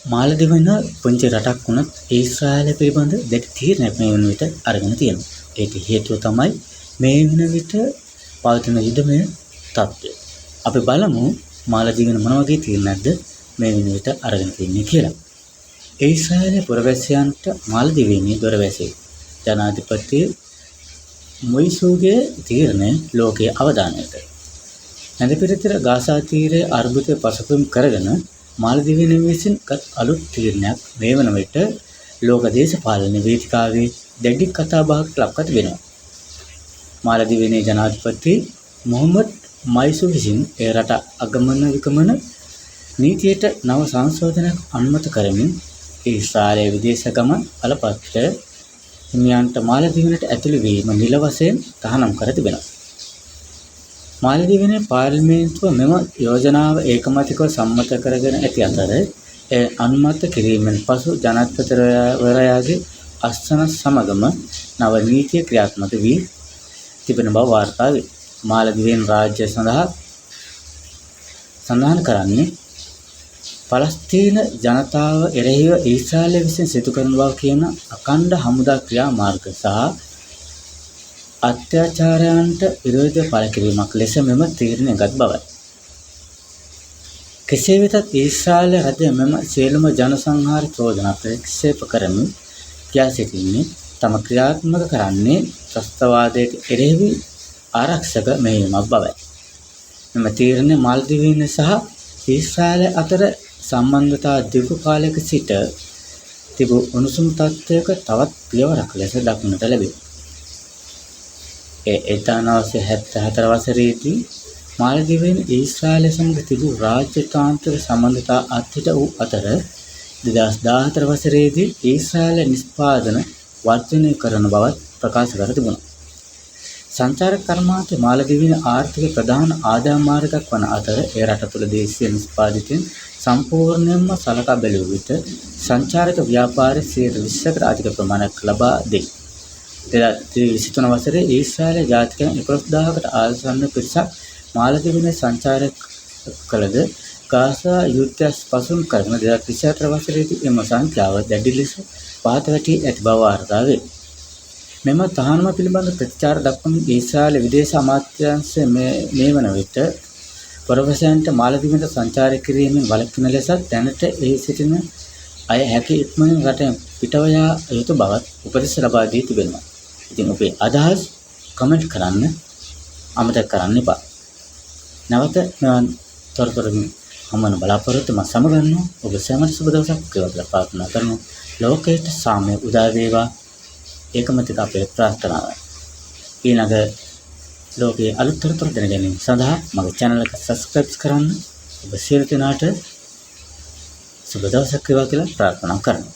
මාලදිව වෙන පුංචි රටක් වුණත් ඊශ්‍රායලය පිළිබඳ දැඩි තීරණයක් මේ වන විට අරගෙන තියෙනවා. ඒට හේතුව තමයි මේ වෙන විට පවතින යුද්ධමය තත්ත්වය. අපි බලමු මාලදිව වෙන මොන වගේ තීරණයක්ද මේ වෙන විට අරගෙන තින්නේ කියලා. ඊශ්‍රායලයේ පුරවැසියන්ට මාලදිවයිනේ දොර වැසේ. ජනාධිපති මොයිසුගේ තීරණය ලෝකයේ අවධානයට. නැද පිරිතර ගාසා තීරයේ අර්බුදය පසුබිම් කරගෙන මාලදිවයිනේ විසින් ගත් අලුත් තීරණයක් මේ වන විට ලෝක දේශපාලන වේදිකාවේ දැඩි කතාබහකට ලක්ව තිබෙනවා. මාලදිවයිනේ ජනාධිපති මොහොමඩ් මයිසු විසින් ඒ රට අගමන විගමන නීතියට නව සංශෝධනයක් අනුමත කරමින් ඊශ්‍රායලයේ විදේශ ගමන් බලපත්‍ර හිමියන්ට මාලදිවයිනට ඇතුළු වීම නිල වශයෙන් තහනම් කර තිබෙනවා. මාලදිවයිනේ පාර්ලිමේන්තුව මෙම යෝජනාව ඒකමතිකව සම්මත කරගෙන ඇති අතර එය අනුමත කිරීමෙන් පසු ජනාධිපතිවරයාගේ අස්තන සමගම නව නීතිය ක්‍රියාත්මක වී තිබෙන බව වාර්තා වේ. මාලදිවයින් රාජ්‍ය සඳහන් කරන්නේ පලස්තීන ජනතාව එරෙහිව ඊශ්‍රායලය විසින් සිදු කරන බව කියන අඛණ්ඩ හමුදා ක්‍රියාමාර්ග සහ අත්‍යාචාරයන්ට විරෝධය පළ කිරීමක් ලෙස මෙම තීරණය ගත් බවයි. කෙසේ වෙතත් ඊශ්‍රායල රජය මෙම සියලුම ජන සංහාර චෝදනා ප්‍රතික්ෂේප කරමින් කියා සිටින්නේ තම ක්‍රියාත්මක කරන්නේ ත්‍රස්තවාදයට එරෙහිව ආරක්ෂක මෙහෙයුමක් බවයි. මෙම තීරණය මාලදිවයින සහ ඊශ්‍රායල අතර සම්බන්ධතා දීර්ඝ කාලයක සිට තිබූ උණුසුම් තත්ත්වයක තවත් පියවරක් ලෙස දක්නට ලැබේ. 1974 වසරේදී මාලදිවයින් ඊශ්‍රායලය සමග තිබූ රාජ්‍යතාන්ත්‍රික සම්බන්ධතා අත්හිට වූ අතර 2014 වසරේදී ඊශ්‍රායල නිෂ්පාදන වර්ධනය කරන බවත් ප්‍රකාශ කර තිබුණා. සංචාරක කර්මාන්තය මාලදිවයින ආර්ථික ප්‍රධාන ආදායම් මාර්ගයක් වන අතර ඒ රට තුළ දේශීය නිෂ්පාදිතයන් සම්පූර්ණයෙන්ම සලකා බැලුව විට සංචාරක ව්‍යාපාරයේ 20%කට අධික ප්‍රමාණයක් ලබා දෙයි. 2023 වසරේ ඊශ්‍රායල ජාතිකයන් 11000කට ආසන්න පිරිසක් මාලදිවයිනේ සංචාරය කළද ගාසා යුද්ධය පසුම් කරන 2024 වසරේදී එම සංඛ්‍යාව දැඩි ලෙස පහත වැටි ඇති බව වාර්තා වේ. මෙම තහනම පිළිබඳ ප්‍රතිචාර දක්වමින් ඊශ්‍රායල විදේශ අමාත්‍යාංශය මේ වන විට පුරවැසියන්ට මාලදිවයිනට සංචාරය කිරීමෙන් වළකින ලෙසත් දැනට එහි සිටින අය හැකි ඉක්මනින් රටෙන් පිටව යා යුතු බවත් උපදෙස් ලබා දී තිබෙනවා. ඉතින් ඔබේ අදහස් කමෙන්ට් කරන්න අමතක කරන්න එපා. නැවත මෙවන් තොරතුරු හමුවන බලාපොරොත්තු මම සමගන්නවා. ඔබ සෑමට සුබ දවසක් කියලා ප්‍රාර්ථනා කරනවා. ලෝකයට සාමය උදා වේවා. ඒකමතික අපේ ප්‍රාර්ථනාවයි. ඊළඟ ලෝකයේ අලුත් තොරතුරු දැන ගැනීම සඳහා මගේ channel එක subscribe කරන්න. ඔබ සියලු දෙනාට සුබ දවසක් වේවා කියලා ප්‍රාර්ථනා කරනවා.